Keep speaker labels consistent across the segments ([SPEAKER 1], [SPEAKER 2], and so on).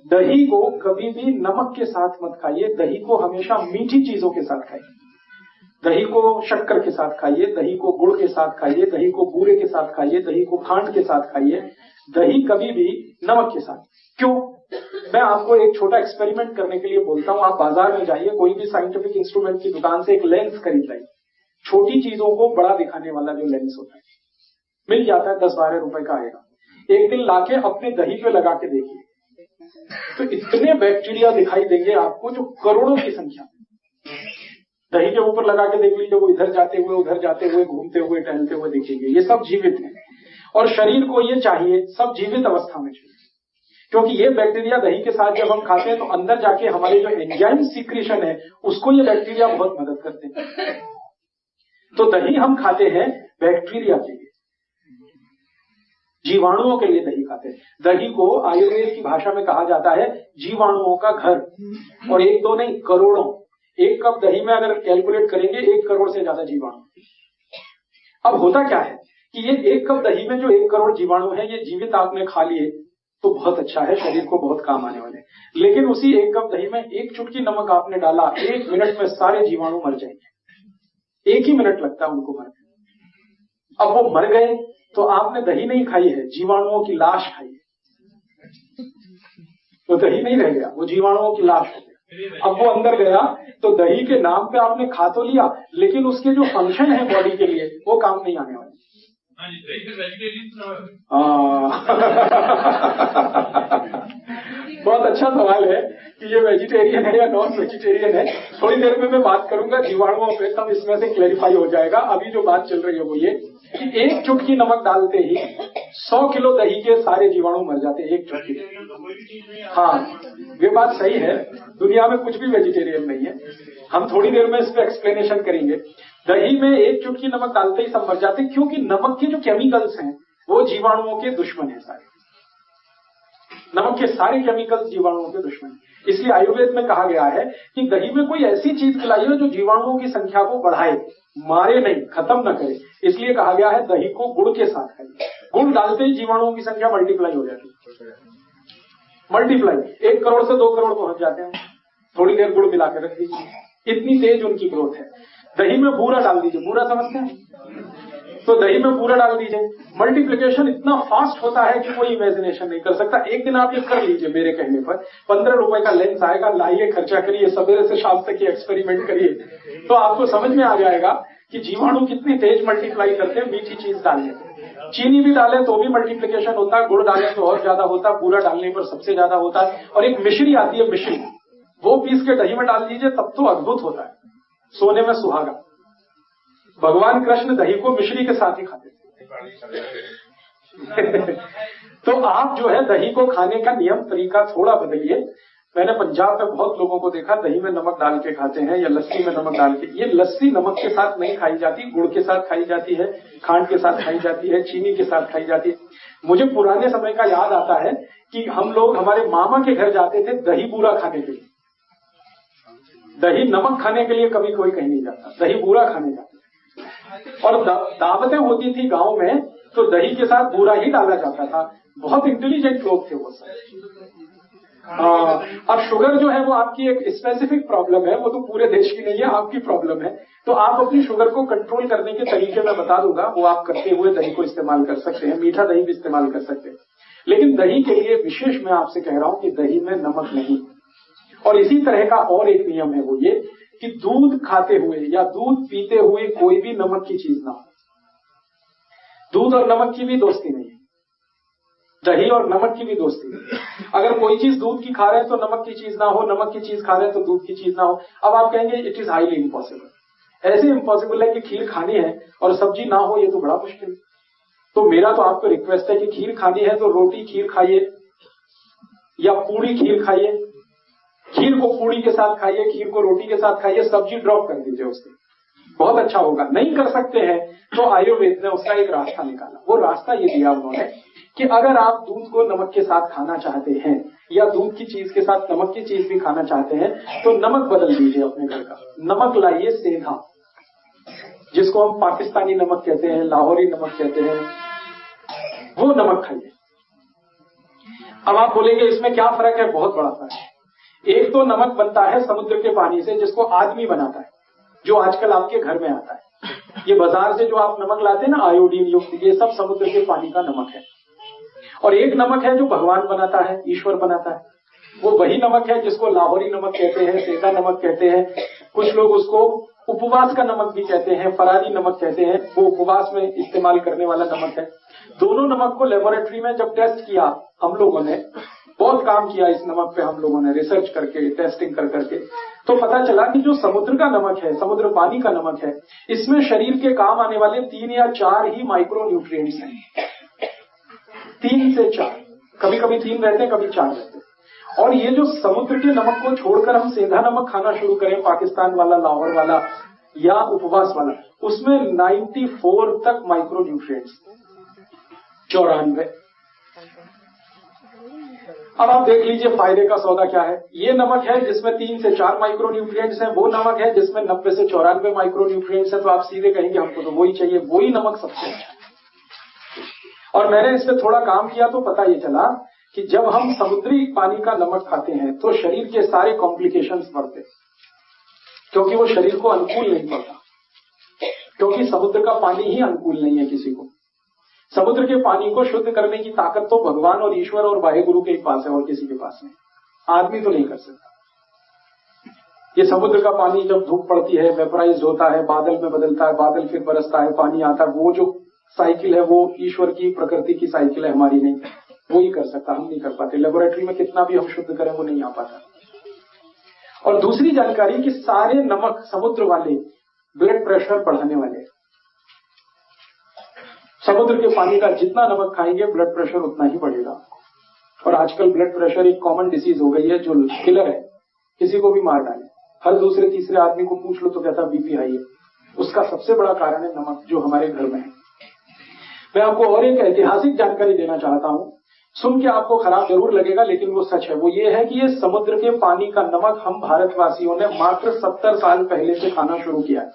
[SPEAKER 1] दही को कभी भी नमक के साथ मत खाइए, दही को हमेशा मीठी चीजों के साथ खाइए। दही को शक्कर के साथ खाइए, दही को गुड़ के साथ खाइए, दही को बूरे के साथ खाइए, दही को खांड के साथ खाइए, दही कभी भी नमक के साथ। क्यों? मैं आपको एक छोटा एक्सपेरिमेंट करने के लिए बोलता हूं। आप बाजार में जाइए, कोई भी साइंटिफिक इंस्ट्रूमेंट की दुकान से एक लेंस खरीद लाइए, छोटी चीजों को बड़ा दिखाने वाला जो लेंस होता है, मिल जाता है, 10-12 रुपए का आएगा। एक दिन लाके अपने दही पे लगा के देखिए, तो इतने बैक्टीरिया दिखाई देंगे आपको जो करोड़ों की संख्या में। दही के ऊपर लगा के देख लीजिए, वो इधर जाते हुए उधर जाते हुए घूमते हुए टहलते हुए दिखेंगे। ये सब जीवित है और शरीर को ये चाहिए, सब जीवित अवस्था में चाहिए, क्योंकि ये बैक्टीरिया दही के साथ जब हम खाते हैं तो अंदर जाके हमारे जो एंजाइम सीक्रेशन है उसको ये बैक्टीरिया बहुत मदद करते हैं। तो दही हम खाते हैं बैक्टीरिया के लिए, जीवाणुओं के लिए दही खाते हैं। दही को आयुर्वेद की भाषा में कहा जाता है जीवाणुओं का घर, और एक दो नहीं, करोड़ों। एक कप दही में अगर कैलकुलेट करेंगे 1 करोड़ से ज्यादा जीवाणु। अब होता क्या है कि ये 1 कप दही में जो 1 करोड़ जीवाणु है, ये जीवित आपने खा लिए तो बहुत अच्छा है, शरीर को बहुत काम आने वाले। लेकिन उसी 1 कप दही में 1 चुटकी नमक आपने डाला, 1 मिनट में सारे जीवाणु मर जाएंगे। 1 ही मिनट लगता है उनको मरने। अब वो मर गए तो आपने दही नहीं खाई है, जीवाणुओं की लाश खाई है। तो दही नहीं रह गया, वो जीवाणुओं की लाश हो गया। अब वो अंदर गया तो दही के नाम पे आपने खा तो लिया, लेकिन उसके जो फंक्शन है बॉडी के लिए वो काम नहीं आने वाले। बहुत अच्छा सवाल है कि ये वेजिटेरियन है या नॉन वेजिटेरियन है। थोड़ी देर में मैं बात करूंगा जीवाणुओं पे, तब इसमें से क्लैरिफाई हो जाएगा। अभी जो बात चल रही है वो ये कि 1 चुटकी नमक डालते ही 100 किलो दही के सारे जीवाणु मर जाते हैं, 1 चुटकी। हाँ, ये बात सही है, दुनिया में कुछ भी वेजिटेरियन नहीं है। हम थोड़ी देर में इस पे एक्सप्लेनेशन करेंगे। दही में 1 चुटकी नमक डालते ही सब मर जाते, क्योंकि नमक के जो केमिकल्स हैं वो जीवाणुओं के दुश्मन है सारे। नमक के सारे केमिकल्स जीवाणुओं के दुश्मन है। इसलिए आयुर्वेद में कहा गया है कि दही में कोई ऐसी चीज खिलाइए जो जीवाणुओं की संख्या को बढ़ाए, मारे नहीं, खत्म न करे। इसलिए कहा गया है दही को गुड़ के साथ खाइए। गुड़ डालते ही जीवाणुओं की संख्या मल्टीप्लाई हो जाती है। मल्टीप्लाई 1 करोड़ से 2 करोड़ पहुंच जाते हैं। थोड़ी देर गुड़ मिला के रख दीजिए, इतनी तेज उनकी ग्रोथ है। दही में बूरा डाल दीजिए, बूरा समझते हैं? तो दही में बूरा डाल दीजिए, मल्टीप्लिकेशन इतना फास्ट होता है कि कोई इमेजिनेशन नहीं कर सकता। एक दिन आप ये कर लीजिए मेरे कहने पर, 15 रुपए का लेंस आएगा, लाइए, खर्चा करिए, सवेरे से शाम तक ये एक्सपेरिमेंट करिए, तो आपको समझ में आ जाएगा कि जीवाणु कितनी तेज मल्टीप्लाई करते हैं मीठी चीज डालने पर। चीनी भी डालें तो भी मल्टीप्लिकेशन होता है, गुड़ डालें तो और ज्यादा होता है, बूरा डालने पर सबसे ज्यादा होता है। और एक मिश्री आती है, मिश्री, वो पीस के दही में डाल दीजिए, तब तो अद्भुत होता है, सोने में सुहागा। भगवान कृष्ण दही को मिश्री के साथ ही खाते थे। तो आप जो है दही को खाने का नियम तरीका थोड़ा बदलिए। मैंने पंजाब में बहुत लोगों को देखा दही में नमक डाल के खाते हैं या लस्सी में नमक डाल के। ये लस्सी नमक के साथ नहीं खाई जाती, गुड़ के साथ खाई जाती है, खांड के साथ खाई जाती है, चीनी के साथ खाई जाती है। मुझे पुराने समय का याद आता है कि हम लोग हमारे मामा के घर जाते थे दही बूरा खाने के लिए। दही नमक खाने के लिए कभी कोई कहीं नहीं जाता, दही बूरा खाने जाता। और दावतें होती थी गांव में तो दही के साथ बूरा ही डाला जाता था। बहुत इंटेलिजेंट लोग थे वो सब। अब शुगर जो है वो आपकी एक स्पेसिफिक प्रॉब्लम है, वो तो पूरे देश की नहीं है, आपकी प्रॉब्लम है। तो आप अपनी शुगर को कंट्रोल करने के तरीके मैं बता दूंगा, वो आप करते हुए दही को इस्तेमाल कर सकते हैं, मीठा दही भी इस्तेमाल कर सकते हैं। लेकिन दही के लिए विशेष मैं आपसे कह रहा हूं कि दही में नमक नहीं। और इसी तरह का और एक नियम है, वो ये कि दूध खाते हुए या दूध पीते हुए कोई भी नमक की चीज ना हो। दूध और नमक की भी दोस्ती नहीं है, दही और नमक की भी दोस्ती नहीं। अगर कोई चीज दूध की खा रहे हैं तो नमक की चीज ना हो, नमक की चीज खा रहे हैं तो दूध की चीज ना हो। अब आप कहेंगे इट इज हाईली इम्पॉसिबल। ऐसे इम्पॉसिबल है कि खीर खानी है और सब्जी ना हो, ये तो बड़ा मुश्किल है। तो मेरा तो आपको रिक्वेस्ट है कि खीर खानी है तो रोटी खीर खाइए या पूरी खीर खाइए। खीर को पूरी के साथ खाइए, खीर को रोटी के साथ खाइए, सब्जी ड्रॉप कर दीजिए उससे, बहुत अच्छा होगा। नहीं कर सकते हैं तो आयुर्वेद ने उसका एक रास्ता निकाला। वो रास्ता ये दिया उन्होंने कि अगर आप दूध को नमक के साथ खाना चाहते हैं या दूध की चीज के साथ नमक की चीज भी खाना चाहते हैं तो नमक बदल दीजिए अपने घर का। नमक लाइए सेंधा, जिसको हम पाकिस्तानी नमक कहते हैं, लाहौरी नमक कहते हैं, वो नमक खाइए। अब आप बोलेंगे इसमें क्या फर्क है? बहुत बड़ा फर्क है। एक तो नमक बनता है समुद्र के पानी से, जिसको आदमी बनाता है, जो आजकल आपके घर में आता है। ये बाजार से जो आप नमक लाते हैं ना आयोडीन युक्त, ये सब समुद्र के पानी का नमक है। और एक नमक है जो भगवान बनाता है, ईश्वर बनाता है। वो वही नमक है जिसको लाहौरी नमक कहते हैं, सेंधा नमक कहते हैं, कुछ लोग उसको उपवास का नमक भी कहते हैं, फरारी नमक कहते हैं। वो उपवास में इस्तेमाल करने वाला नमक है। दोनों नमक को लेबोरेटरी में जब टेस्ट किया हम लोगों ने, बहुत काम किया इस नमक पे हम लोगों ने, रिसर्च करके, टेस्टिंग कर करके, तो पता चला कि जो समुद्र का नमक है, समुद्र पानी का नमक है, इसमें शरीर के काम आने वाले 3 या 4 ही माइक्रो न्यूट्रिएंट्स हैं। 3 से 4, कभी कभी 3 रहते हैं, कभी 4 रहते हैं। और ये जो समुद्र के नमक को छोड़कर हम सेंधा नमक खाना शुरू करें, पाकिस्तान वाला, लाहौर वाला या उपवास वाला, उसमें 94 तक माइक्रो न्यूट्रिएंट्स, 94। अब आप देख लीजिए फायदे का सौदा क्या है। ये नमक है जिसमें 3 से 4 माइक्रो न्यूट्रिएंट्स हैं, वो नमक है जिसमें 90 से 94 माइक्रो न्यूट्रिएंट्स हैं। तो आप सीधे कहेंगे हमको तो वही चाहिए, वही नमक सबसे अच्छा है। और मैंने इस पे थोड़ा काम किया तो पता ये चला कि जब हम समुद्री पानी का नमक खाते हैं तो शरीर के सारे कॉम्प्लिकेशंस बढ़ते, क्योंकि वो शरीर को अनुकूल नहीं पड़ता, क्योंकि समुद्र का पानी ही अनुकूल नहीं है किसी को। समुद्र के पानी को शुद्ध करने की ताकत तो भगवान और ईश्वर और वाहेगुरु के पास है, और किसी के पास नहीं। आदमी तो नहीं कर सकता। ये समुद्र का पानी जब धूप पड़ती है, वेपराइज होता है, बादल में बदलता है, बादल फिर बरसता है, पानी आता है, वो जो साइकिल है वो ईश्वर की, प्रकृति की साइकिल है, हमारी नहीं। वो ही कर सकता, हम नहीं कर पाते। लेबोरेटरी में कितना भी हम शुद्ध करें वो नहीं आ पाता। और दूसरी जानकारी कि सारे नमक समुद्र वाले ब्लड प्रेशर बढ़ाने वाले। समुद्र के पानी का जितना नमक खाएंगे ब्लड प्रेशर उतना ही बढ़ेगा। और आजकल ब्लड प्रेशर एक कॉमन डिसीज हो गई है जो किलर है, किसी को भी मार डाले। हर दूसरे तीसरे आदमी को पूछ लो तो कहता बीपी हाई है। उसका सबसे बड़ा कारण है नमक, जो हमारे घर में है। मैं आपको और एक ऐतिहासिक जानकारी देना चाहता हूं, सुन के आपको खराब जरूर लगेगा लेकिन वो सच है। वो ये है कि ये समुद्र के पानी का नमक हम भारतवासियों ने मात्र 70 साल पहले से खाना शुरू किया है।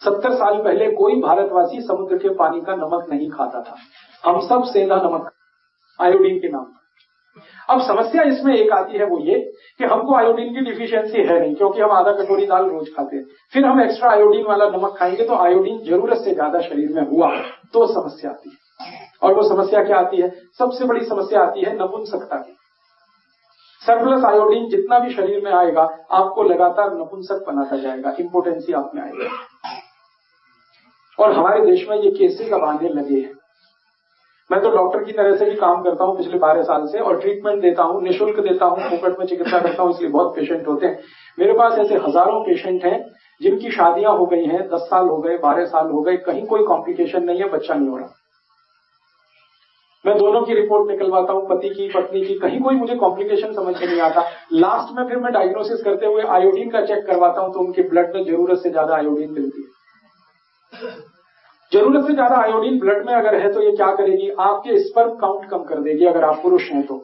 [SPEAKER 1] 70 साल पहले कोई भारतवासी समुद्र के पानी का नमक नहीं खाता था। हम सब सेंधा नमक, आयोडीन के नाम पर। अब समस्या इसमें एक आती है, वो ये कि हमको आयोडीन की डिफिशियंसी है नहीं, क्योंकि हम आधा कटोरी दाल रोज खाते हैं। फिर हम एक्स्ट्रा आयोडीन वाला नमक खाएंगे तो आयोडीन जरूरत से ज्यादा शरीर में हुआ तो समस्या आती है। और वो समस्या क्या आती है? सबसे बड़ी समस्या आती है नपुंसकता की। सरप्लस आयोडीन जितना भी शरीर में आएगा आपको लगातार नपुंसक बनाता जाएगा, इंपोटेंसी आप में आएगा। और हमारे देश में ये केसेस अब आने लगे हैं। मैं तो डॉक्टर की तरह से भी काम करता हूं पिछले 12 साल से, और ट्रीटमेंट देता हूं, निःशुल्क देता हूं, फोकट में चिकित्सा करता हूं, इसलिए बहुत पेशेंट होते हैं। मेरे पास ऐसे हजारों पेशेंट हैं जिनकी शादियां हो गई हैं, 10 साल हो गए, 12 साल हो गए, कहीं कोई कॉम्प्लिकेशन नहीं है, बच्चा नहीं हो रहा। मैं दोनों की रिपोर्ट निकलवाता हूं, पति की, पत्नी की, कहीं कोई मुझे कॉम्प्लिकेशन समझ में नहीं आता। लास्ट में फिर मैं डायग्नोसिस करते हुए आयोडीन का चेक करवाता हूं तो उनके ब्लड में जरूरत से ज्यादा आयोडीन मिलती है। जरूरत से ज्यादा आयोडीन ब्लड में अगर है तो ये क्या करेगी? आपके स्पर्म काउंट कम कर देगी अगर आप पुरुष हैं तो,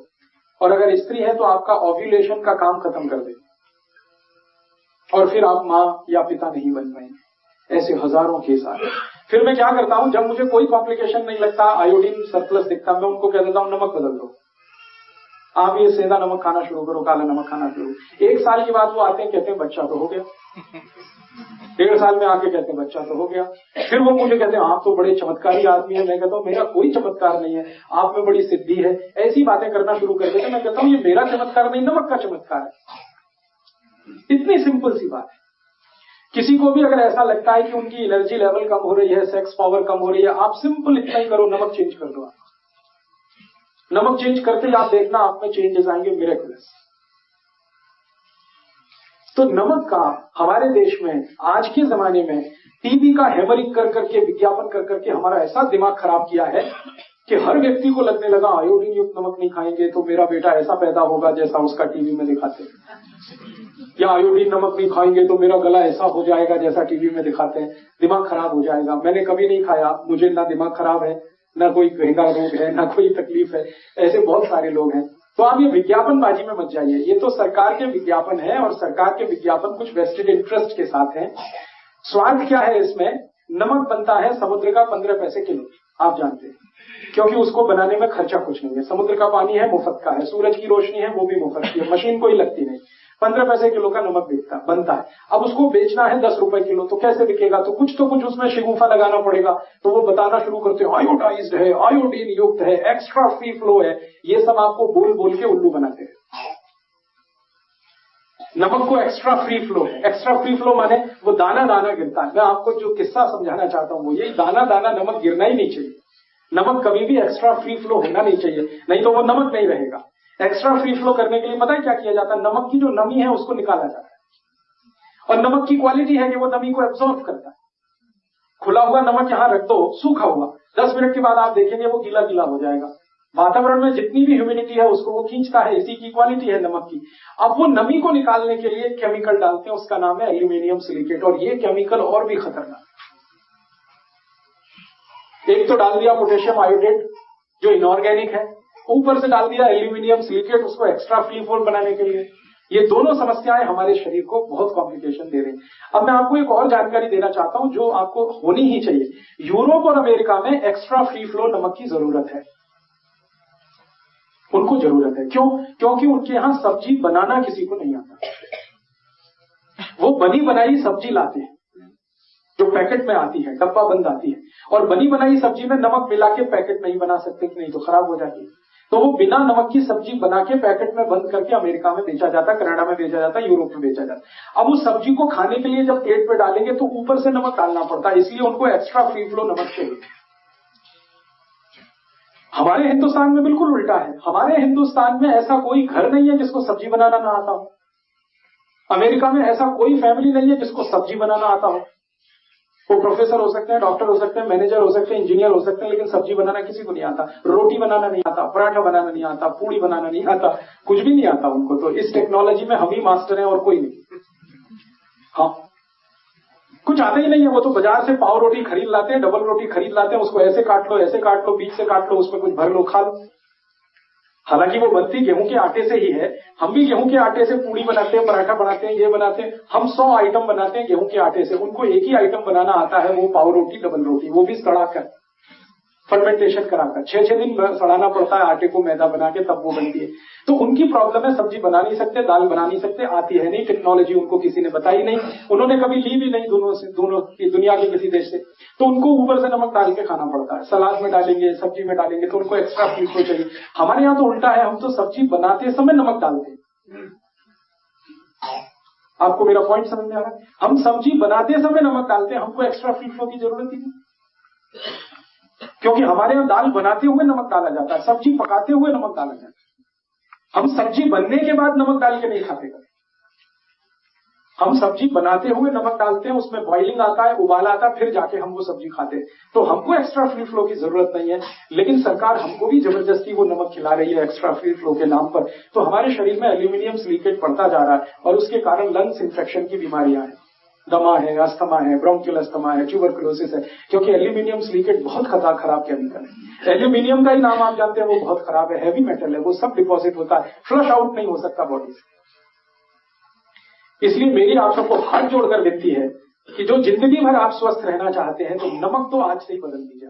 [SPEAKER 1] और अगर स्त्री है तो आपका ओव्यूलेशन का काम खत्म कर देगी, और फिर आप मां या पिता नहीं बन पाएंगे। ऐसे हजारों केस आ रहे। फिर मैं क्या करता हूं, जब मुझे कोई कॉम्प्लिकेशन नहीं लगता, आयोडीन सरप्लस दिखता, मैं उनको कह देता हूं नमक बदल दो, आप ये सेंधा नमक खाना शुरू करो, काला नमक खाना शुरू। 1 साल के बाद वो आते हैं, कहते हैं बच्चा तो हो गया। 1.5 साल में आके कहते हैं बच्चा तो हो गया। फिर वो मुझे कहते हैं आप तो बड़े चमत्कारी आदमी है। मैं कहता हूं मेरा कोई चमत्कार नहीं है, आप में बड़ी सिद्धि है। ऐसी बातें करना शुरू कर देते। मैं कहता हूं ये मेरा चमत्कार नहीं, नमक का चमत्कार है। इतनी सिंपल सी बात है। किसी को भी अगर ऐसा लगता है कि उनकी एनर्जी लेवल कम हो रही है, सेक्स पावर कम हो रही है, आप सिंपल इतना ही करो, नमक चेंज कर दो। नमक चेंज करते ही आप देखना आप में चेंजेस आएंगे, मिरेकलस। तो नमक का हमारे देश में आज के जमाने में टीवी का हैमरिंग कर करके, विज्ञापन कर करके हमारा ऐसा दिमाग खराब किया है कि हर व्यक्ति को लगने लगा आयोडीन युक्त नमक नहीं खाएंगे तो मेरा बेटा ऐसा पैदा होगा जैसा उसका टीवी में दिखाते हैं, या आयोडीन नमक नहीं खाएंगे तो मेरा गला ऐसा हो जाएगा जैसा टीवी में दिखाते हैं। दिमाग खराब हो जाएगा। मैंने कभी नहीं खाया, मुझे ना दिमाग खराब है, ना कोई गहरा रोग है, ना कोई तकलीफ है। ऐसे बहुत सारे लोग हैं। तो आप ये विज्ञापनबाजी में मत जाइए। ये तो सरकार के विज्ञापन है, और सरकार के विज्ञापन कुछ वेस्टेड इंटरेस्ट के साथ हैं। स्वार्थ क्या है इसमें? नमक बनता है समुद्र का 15 पैसे किलो, आप जानते हैं। क्योंकि उसको बनाने में खर्चा कुछ नहीं है। समुद्र का पानी है, मुफ्त का है। सूरज की रोशनी है, वो भी मुफ्त की है। मशीन कोई लगती नहीं। 15 पैसे किलो का नमक बनता है। अब उसको बेचना है 10 रुपए किलो, तो कैसे बिकेगा? तो कुछ उसमें शिगुफा लगाना पड़ेगा। तो वो बताना शुरू करते हैं आयोडाइज्ड है, आयोडीन युक्त है, एक्स्ट्रा फ्री फ्लो है। ये सब आपको बोल बोल के उल्लू बनाते हैं। नमक को एक्स्ट्रा फ्री फ्लो है। एक्स्ट्रा फ्री फ्लो माने वो दाना दाना गिरता है। मैं आपको जो किस्सा समझाना चाहता हूं वो यही, दाना दाना नमक गिरना ही नहीं चाहिए। नमक कभी भी एक्स्ट्रा फ्री फ्लो होना नहीं चाहिए, नहीं तो वो नमक नहीं रहेगा। एक्स्ट्रा फ्री फ्लो करने के लिए पता है क्या किया जाता है? नमक की जो नमी है उसको निकाला जाता है। और नमक की क्वालिटी है कि वो नमी को एब्जॉर्ब करता है। खुला हुआ नमक यहां रख दो, सूखा हुआ, 10 मिनट के बाद आप देखेंगे वो गीला गीला हो जाएगा। वातावरण में जितनी भी ह्यूमिडिटी है उसको वो खींचता है। इसी की क्वालिटी है नमक की। अब वो नमी को निकालने के लिए केमिकल डालते हैं, उसका नाम है एल्यूमिनियम सिलिकेट। और ये केमिकल और भी खतरनाक। एक तो डाल दिया पोटेशियम आयोडेट जो इनऑर्गेनिक है, ऊपर से डाल दिया एल्यूमिनियम सिलिकेट उसको एक्स्ट्रा फ्री फ्लो बनाने के लिए। ये दोनों समस्याएं हमारे शरीर को बहुत कॉम्प्लिकेशन दे रही हैं। अब मैं आपको एक और जानकारी देना चाहता हूं जो आपको होनी ही चाहिए। यूरोप और अमेरिका में एक्स्ट्रा फ्री फ्लो नमक की जरूरत है। उनको जरूरत है। क्यों? क्योंकि उनके यहां सब्जी बनाना किसी को नहीं आता। वो बनी बनाई सब्जी लाते हैं जो पैकेट में आती है, डब्बा बंद आती है। और बनी बनाई सब्जी में नमक मिला के पैकेट नहीं बना सकते, नहीं तो खराब हो जाती है। तो वो बिना नमक की सब्जी बना के पैकेट में बंद करके अमेरिका में बेचा जाता है, कनाडा में बेचा जाता है, यूरोप में बेचा जाता है। अब उस सब्जी को खाने के लिए जब प्लेट पे डालेंगे तो ऊपर से नमक डालना पड़ता है, इसलिए उनको एक्स्ट्रा फ्री फ्लो नमक चाहिए। हमारे हिंदुस्तान में बिल्कुल उल्टा है। हमारे हिंदुस्तान में ऐसा कोई घर नहीं है जिसको सब्जी बनाना ना आता हो। अमेरिका में ऐसा कोई फैमिली नहीं है जिसको सब्जी बनाना आता हो। वो प्रोफेसर हो सकते हैं, डॉक्टर हो सकते हैं, मैनेजर हो सकते हैं, इंजीनियर हो सकते हैं, लेकिन सब्जी बनाना किसी को नहीं आता। रोटी बनाना नहीं आता, पराठा बनाना नहीं आता, पूड़ी बनाना नहीं आता, कुछ भी नहीं आता उनको। तो इस टेक्नोलॉजी में हम ही मास्टर हैं और कोई नहीं। हाँ, कुछ आता ही नहीं है। वो तो बाजार से पाव रोटी खरीद लाते हैं, डबल रोटी खरीद लाते हैं, उसको ऐसे काट लो, ऐसे काट लो, बीच से काट लो, उसमें कुछ भर लो, खा लो। हालांकि वो बनती गेहूं के आटे से ही है। हम भी गेहूं के आटे से पूड़ी बनाते हैं, पराठा बनाते हैं, ये बनाते हैं। हम 100 आइटम बनाते हैं गेहूं के आटे से। उनको एक ही आइटम बनाना आता है, वो पाव रोटी, डबल रोटी, वो भी सड़ाकर, फर्मेंटेशन कराकर 6-6 दिन सड़ाना पड़ता है आटे को, मैदा बना के, तब वो बनती है। तो उनकी प्रॉब्लम है, सब्जी बना नहीं सकते, दाल बना नहीं सकते, आती है नहीं, टेक्नोलॉजी उनको किसी ने बताई नहीं, उन्होंने कभी ली भी नहीं दोनों की दुनिया के किसी देश से। तो उनको ऊपर से नमक डाल के खाना पड़ता है। सलाद में डालेंगे, सब्जी में डालेंगे, तो उनको एक्स्ट्रा फ्री फ्लो चाहिए। हमारे यहाँ तो उल्टा है, हम तो सब्जी बनाते समय नमक डालते हैं। आपको मेरा पॉइंट समझ में आ रहा है? हम सब्जी बनाते समय नमक डालते हैं, हमको एक्स्ट्रा फ्री फ्लो की जरूरत ही नहीं। क्योंकि हमारे यहाँ दाल बनाते हुए नमक डाला जाता है, सब्जी पकाते हुए नमक डाला जाता है। हम सब्जी बनने के बाद नमक डाल के नहीं खाते। हम सब्जी बनाते हुए नमक डालते हैं, उसमें बॉइलिंग आता है, उबाल आता है, फिर जाके हम वो सब्जी खाते हैं। तो हमको एक्स्ट्रा फ्री फ्लो की जरूरत नहीं है, लेकिन सरकार हमको भी जबरदस्ती वो नमक खिला रही है एक्स्ट्रा फ्री फ्लो के नाम पर। तो हमारे शरीर में एल्यूमिनियम सिलिकेट बढ़ता जा रहा है और उसके कारण लंग्स इंफेक्शन की बीमारियां हैं। दमा है, अस्थमा है, ब्रोंकियल अस्थमा है, ट्यूबरकुलोसिस है, क्योंकि एल्यूमिनियम सिलिकेट बहुत खराब केमिकल है। एल्यूमिनियम का ही नाम आप जानते हैं, वो बहुत खराब है, हैवी मेटल है, वो सब डिपॉजिट होता है, फ्लश आउट नहीं हो सकता बॉडी से। इसलिए मेरी आप सबको हाथ जोड़कर विनती है कि जो जिंदगी भर आप स्वस्थ रहना चाहते हैं तो नमक तो आज से ही बदल दीजिए।